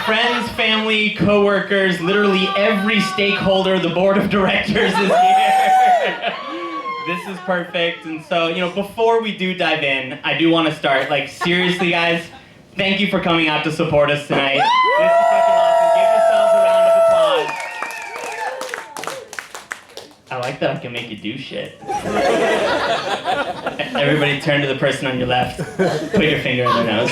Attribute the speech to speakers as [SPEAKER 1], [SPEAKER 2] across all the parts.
[SPEAKER 1] friends, family, coworkers, literally every stakeholder of the board of directors is here. This is perfect. And so, before we do dive in, I do want to start, seriously, guys, thank you for coming out to support us tonight. This is fucking awesome. Give yourselves a round of applause. I like that I can make you do shit. Everybody turn to the person on your left. Put your finger in their nose.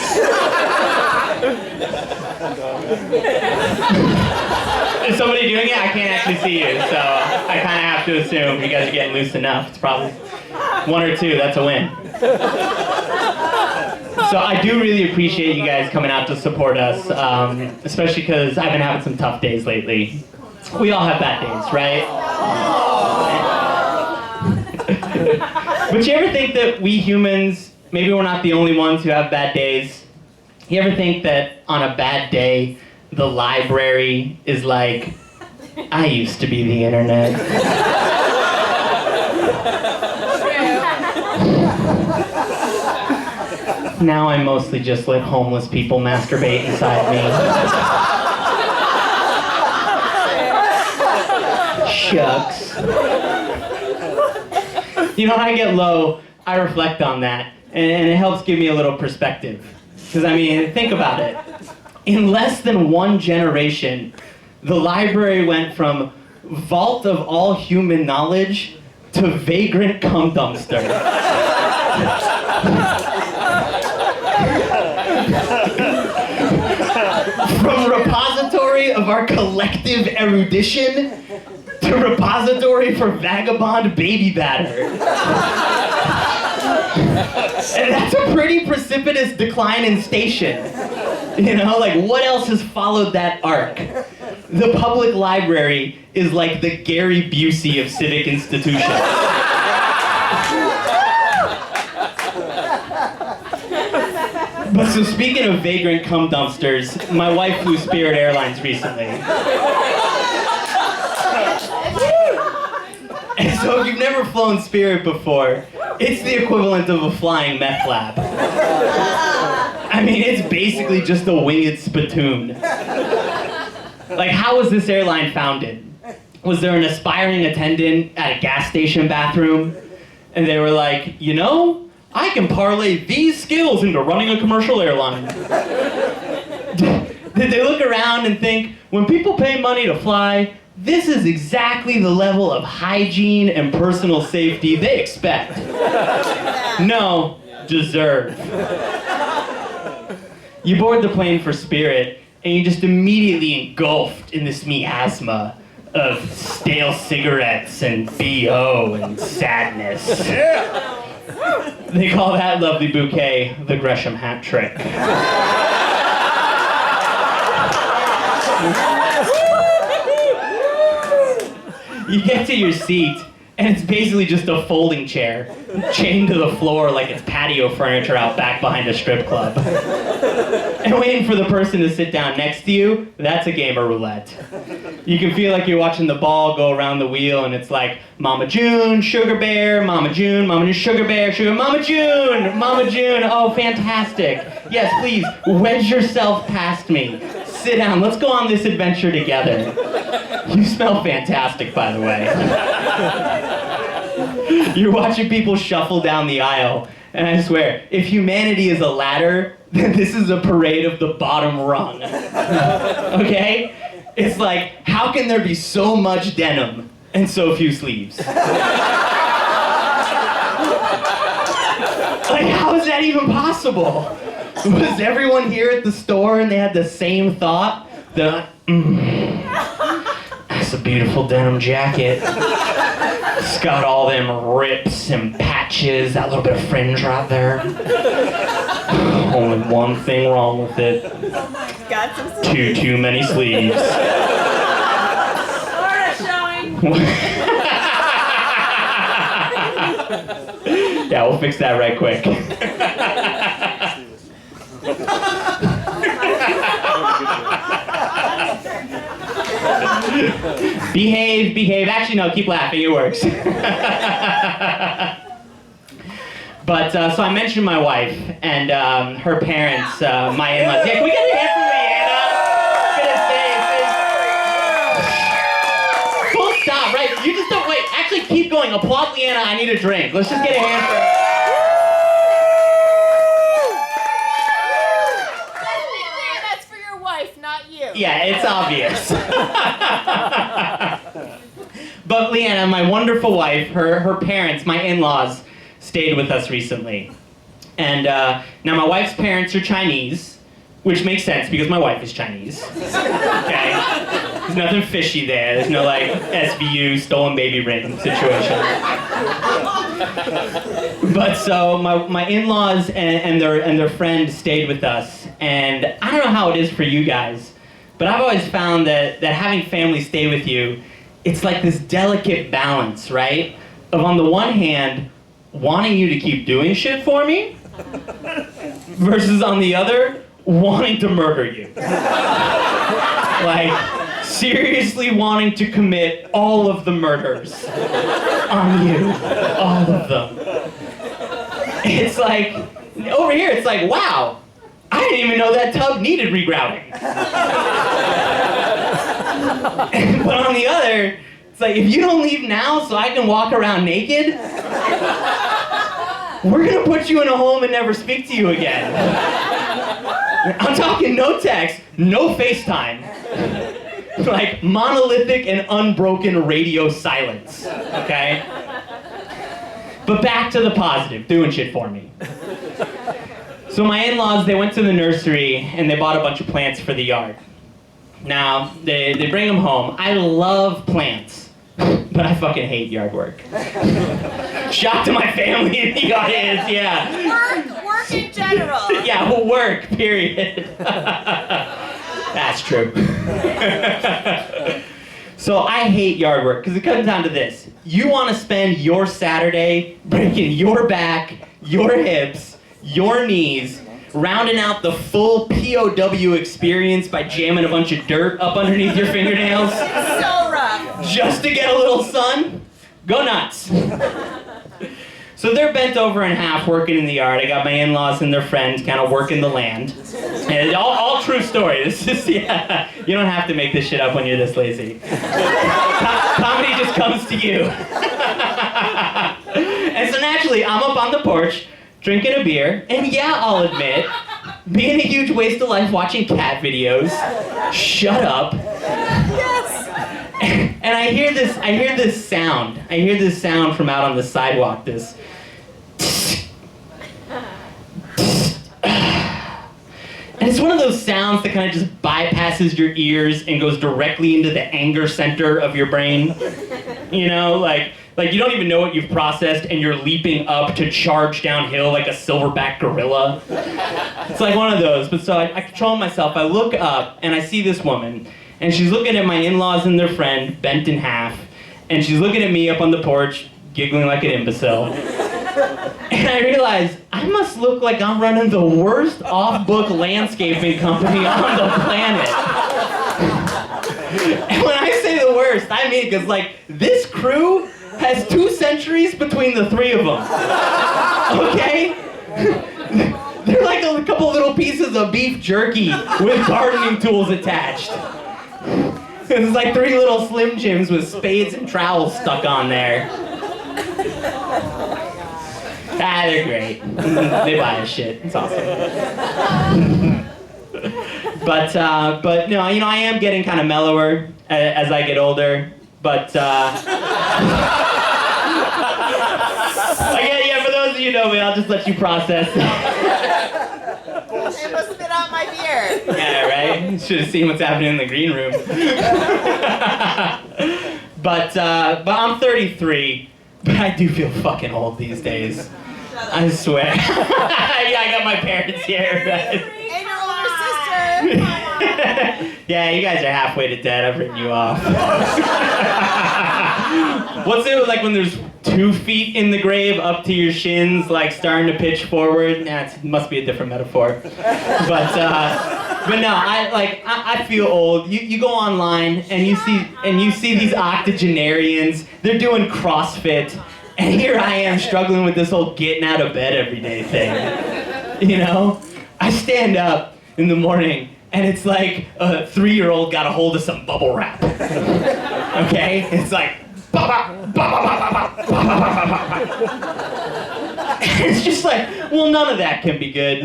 [SPEAKER 1] Is somebody doing it? I can't actually see you, so I kind of have to assume you guys are getting loose enough. It's probably one or two. That's a win. So I do really appreciate you guys coming out to support us, especially because I've been having some tough days lately. We all have bad days, right? But you ever think that we humans, maybe we're not the only ones who have bad days? You ever think that on a bad day, the library is like, I used to be the internet. Now I mostly just let homeless people masturbate inside me. Shucks. When I get low, I reflect on that, and it helps give me a little perspective. Because, think about it. In less than one generation, the library went from vault of all human knowledge to vagrant cum dumpster. From repository of our collective erudition to repository for vagabond baby batter. And that's a pretty precipitous decline in station. What else has followed that arc? The public library is like the Gary Busey of civic institutions. But so speaking of vagrant cum dumpsters, my wife flew Spirit Airlines recently. And so if you've never flown Spirit before, it's the equivalent of a flying meth lab. It's basically just a winged spittoon. How was this airline founded? Was there an aspiring attendant at a gas station bathroom? And they were like, I can parlay these skills into running a commercial airline. Did they look around and think, when people pay money to fly, this is exactly the level of hygiene and personal safety they expect? No, deserve. You board the plane for Spirit, and you're just immediately engulfed in this miasma of stale cigarettes and BO and sadness. They call that lovely bouquet the Gresham hat trick. You get to your seat, and it's basically just a folding chair, chained to the floor like it's patio furniture out back behind a strip club. And waiting for the person to sit down next to you, that's a game of roulette. You can feel like you're watching the ball go around the wheel, and it's like, Mama June, Sugar Bear, Mama June, Sugar Bear, Mama June, oh, fantastic. Yes, please, wedge yourself past me. Sit down, let's go on this adventure together. You smell fantastic, by the way. You're watching people shuffle down the aisle, and I swear, if humanity is a ladder, then this is a parade of the bottom rung. Okay? It's like, how can there be so much denim and so few sleeves? How is that even possible? Was everyone here at the store and they had the same thought? That's a beautiful denim jacket. It's got all them rips and patches, that little bit of fringe right there. Only one thing wrong with it.
[SPEAKER 2] Got some sleeves.
[SPEAKER 1] Too many sleeves.
[SPEAKER 2] Florida showing.
[SPEAKER 1] Yeah, we'll fix that right quick. Behave. Actually, no, keep laughing. It works. But, so I mentioned my wife and her parents, my in-laws. Yeah, can we get a hand for applaud Leanna, I need a drink. Let's just get a hand for her.
[SPEAKER 2] That's for your wife, not you.
[SPEAKER 1] Yeah, it's obvious. But Leanna, my wonderful wife, her parents, my in-laws, stayed with us recently. And now my wife's parents are Chinese, which makes sense because my wife is Chinese. Okay? There's nothing fishy there. There's no like SVU, stolen baby ring situation. But so my in-laws and their friend stayed with us. And I don't know how it is for you guys, but I've always found that having family stay with you, it's like this delicate balance, right? Of on the one hand, wanting you to keep doing shit for me, versus on the other, wanting to murder you. Like, seriously wanting to commit all of the murders on you. All of them. It's like, over here it's like, wow, I didn't even know that tub needed regrouting. But on the other, it's like, if you don't leave now so I can walk around naked, we're gonna put you in a home and never speak to you again. I'm talking no text, no FaceTime. Like monolithic and unbroken radio silence, okay? But back to the positive, doing shit for me. So my in-laws, they went to the nursery and they bought a bunch of plants for the yard. Now, they bring them home. I love plants, but I fucking hate yard work. Shock to my family in the audience, yeah.
[SPEAKER 2] Work in general.
[SPEAKER 1] Yeah, work, period. That's true. So I hate yard work because it comes down to this. You want to spend your Saturday breaking your back, your hips, your knees, rounding out the full POW experience by jamming a bunch of dirt up underneath your fingernails.
[SPEAKER 2] So rough.
[SPEAKER 1] Just to get a little sun? Go nuts. So they're bent over in half working in the yard. I got my in-laws and their friends kind of working the land. And all true story. This is, yeah, you don't have to make this shit up when you're this lazy. Comedy just comes to you. And so naturally, I'm up on the porch, drinking a beer, and yeah, I'll admit, being a huge waste of life watching cat videos. Shut up.
[SPEAKER 2] Yes.
[SPEAKER 1] And I hear this sound. I hear this sound from out on the sidewalk, this. And it's one of those sounds that kind of just bypasses your ears and goes directly into the anger center of your brain. You know, like you don't even know what you've processed and you're leaping up to charge downhill like a silverback gorilla. It's like one of those. But so I control myself. I look up and I see this woman. And she's looking at my in-laws and their friend, bent in half. And she's looking at me up on the porch, giggling like an imbecile. And I realize, I must look like I'm running the worst off-book landscaping company on the planet. And when I say the worst, I mean, because like, this crew has 2 centuries between the 3 of them. Okay? They're like a couple little pieces of beef jerky with gardening tools attached. It's like 3 little Slim Jims with spades and trowels stuck on there. They're great. They buy us shit. It's awesome. But no, you know, I am getting kind of mellower as I get older. But yeah, for those of you who know me, I'll just let you process.
[SPEAKER 2] I must spit out my beer.
[SPEAKER 1] Yeah, right? Should have seen what's happening in the green room. But I'm 33, but I do feel fucking old these days. I swear. Yeah, I got my parents here. Right?
[SPEAKER 2] And your older sister.
[SPEAKER 1] Yeah, you guys are halfway to dead. I've written you off. What's it like when there's 2 feet in the grave up to your shins, like starting to pitch forward? Nah, it must be a different metaphor. But no, I feel old. You go online and you see these octogenarians. They're doing CrossFit, and here I am struggling with this whole getting out of bed every day thing. You know, I stand up in the morning and it's like a 3-year-old got a hold of some bubble wrap. Okay, it's like. It's just like, well, none of that can be good.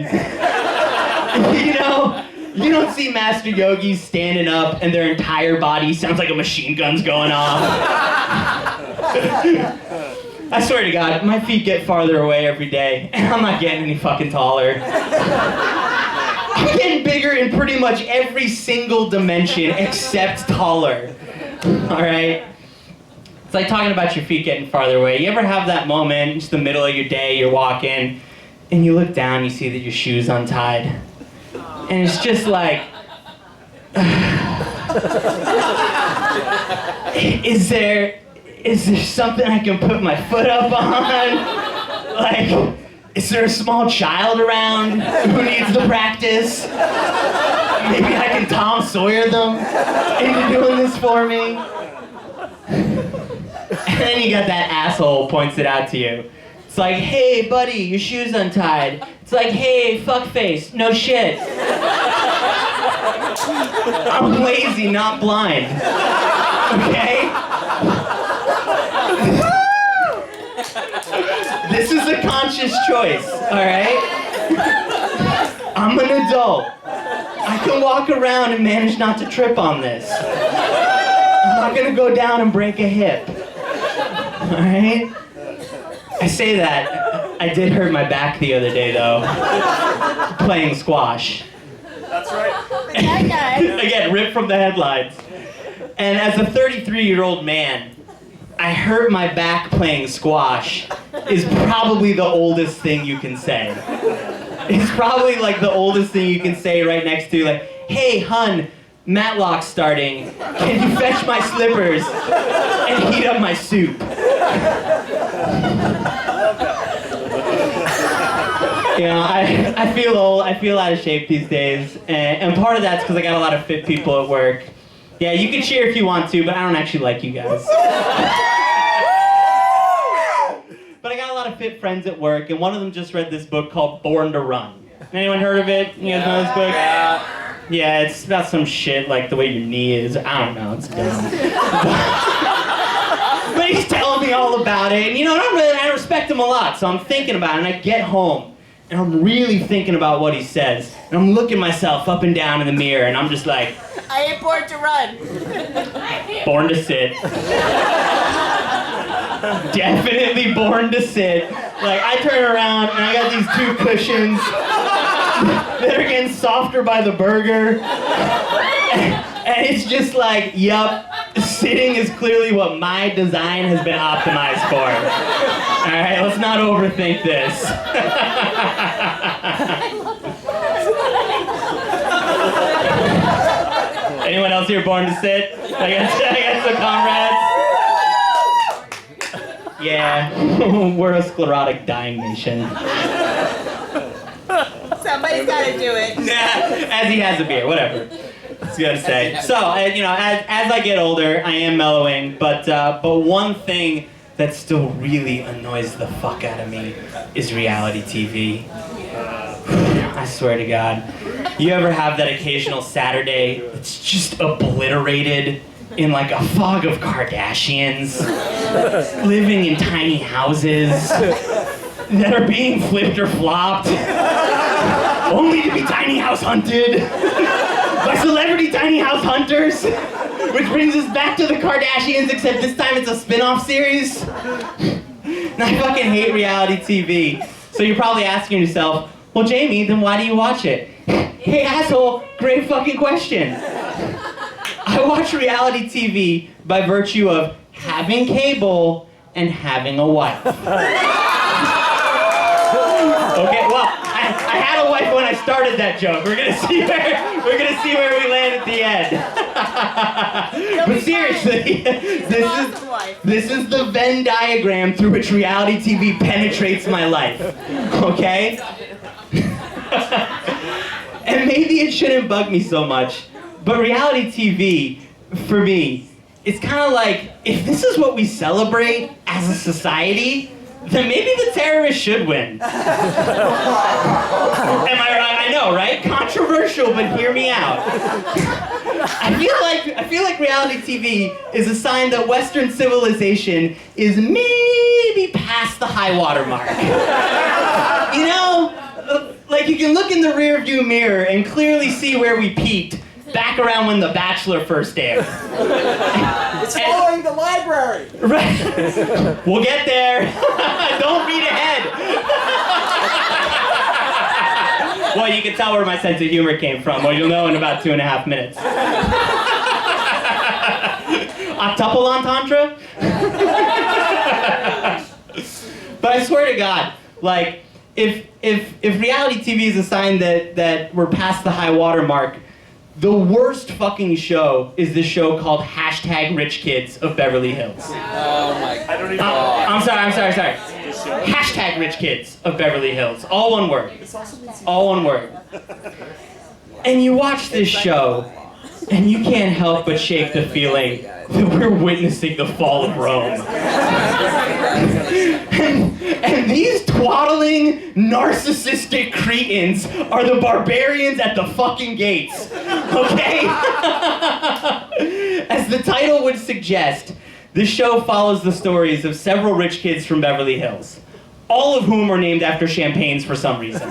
[SPEAKER 1] You know? You don't see master yogis standing up and their entire body sounds like a machine gun's going off. I swear to God, my feet get farther away every day, and I'm not getting any fucking taller. I'm getting bigger in pretty much every single dimension except taller. Alright? It's like talking about your feet getting farther away. You ever have that moment, just the middle of your day, you're walking, and you look down, you see that your shoe's untied. And it's just like, is there something I can put my foot up on? Like, is there a small child around who needs the practice? Maybe I can Tom Sawyer them into doing this for me? And then you got that asshole who points it out to you. It's like, hey, buddy, your shoe's untied. It's like, hey, fuckface, no shit. I'm lazy, not blind. Okay? This is a conscious choice, alright? I'm an adult. I can walk around and manage not to trip on this. I'm not gonna go down and break a hip. Alright? I say that. I did hurt my back the other day, though. Playing squash.
[SPEAKER 3] That's right.
[SPEAKER 1] Again, ripped from the headlines. And as a 33-year-old man, I hurt my back playing squash is probably the oldest thing you can say. It's probably like the oldest thing you can say right next to, like, hey, hun, Matlock's starting. Can you fetch my slippers and heat up my soup? You know, I feel old, I feel out of shape these days, and part of that's because I got a lot of fit people at work. Yeah, you can cheer if you want to, but I don't actually like you guys. But I got a lot of fit friends at work, and one of them just read this book called Born to Run. Anyone heard of it? You guys know this book? Yeah, it's about some shit like the way your knee is. I don't know, it's dumb. But he's telling me all about it, and you know, I respect him a lot, so I'm thinking about it, and I get home. And I'm really thinking about what he says. And I'm looking myself up and down in the mirror, and I'm just like,
[SPEAKER 2] I ain't born to run.
[SPEAKER 1] born to sit. Definitely born to sit. Like, I turn around, and I got these two cushions that are getting softer by the burger. And it's just like, yup, sitting is clearly what my design has been optimized for. Alright, let's not overthink this. Anyone else here born to sit? I got some comrades. Yeah, we're a sclerotic dying nation.
[SPEAKER 2] Somebody's got to do it.
[SPEAKER 1] As he has a beer, whatever. It's good to say. So, you know, as I get older, I am mellowing, but one thing that still really annoys the fuck out of me is reality TV. I swear to God. You ever have that occasional Saturday that's just obliterated in like a fog of Kardashians, living in tiny houses that are being flipped or flopped, only to be tiny house hunted by celebrity tiny house hunters? Which brings us back to the Kardashians, except this time it's a spin-off series. And I fucking hate reality TV. So you're probably asking yourself, well, Jamie, then why do you watch it? Hey, asshole, great fucking question. I watch reality TV by virtue of having cable and having a wife. Okay, well, I had a wife when I started that joke. We're gonna see where we land at the end. But seriously, this is the Venn diagram through which reality TV penetrates my life. Okay? And maybe it shouldn't bug me so much, but reality TV, for me, it's kind of like, if this is what we celebrate as a society, then maybe the terrorists should win. Am I right? I know, right? Controversial, but hear me out. I I feel like reality TV is a sign that Western civilization is maybe past the high water mark. You know, like you can look in the rearview mirror and clearly see where we peaked back around when The Bachelor first aired.
[SPEAKER 3] It's following the library.
[SPEAKER 1] Right. We'll get there. Don't read ahead. Well, you can tell where my sense of humor came from. Well, you'll know in about 2.5 minutes. Octuple entendre? But I swear to God, like, if reality TV is a sign that we're past the high water mark, the worst fucking show is this show called #RichKids of Beverly Hills.
[SPEAKER 3] Oh my
[SPEAKER 4] I don't even
[SPEAKER 1] I'm sorry. #RichKids of Beverly Hills. All one word. All one word. And you watch this show, and you can't help but shake the feeling that we're witnessing the fall of Rome. And these twaddling, narcissistic cretins are the barbarians at the fucking gates, okay? As the title would suggest, this show follows the stories of several rich kids from Beverly Hills, all of whom are named after champagnes for some reason.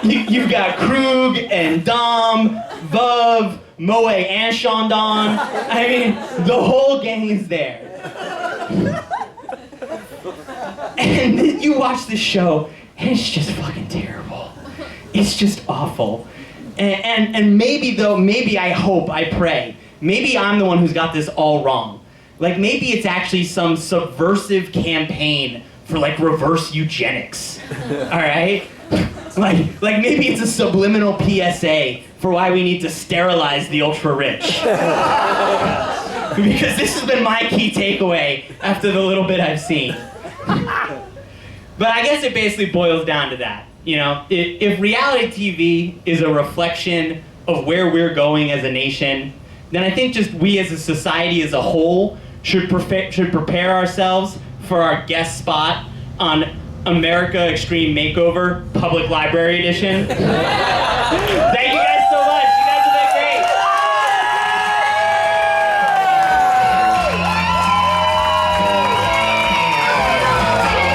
[SPEAKER 1] You've got Krug and Dom, Veuve, Moet and Chandon. I mean, the whole gang is there. And you watch this show, and it's just fucking terrible. It's just awful. And maybe I hope, I pray, maybe I'm the one who's got this all wrong. Like, maybe it's actually some subversive campaign for, like, reverse eugenics. All right? Like maybe it's a subliminal PSA for why we need to sterilize the ultra-rich. Because this has been my key takeaway after the little bit I've seen. But I guess it basically boils down to that. You know, if reality TV is a reflection of where we're going as a nation, then I think just we as a society as a whole should prepare ourselves for our guest spot on America Extreme Makeover Public Library Edition.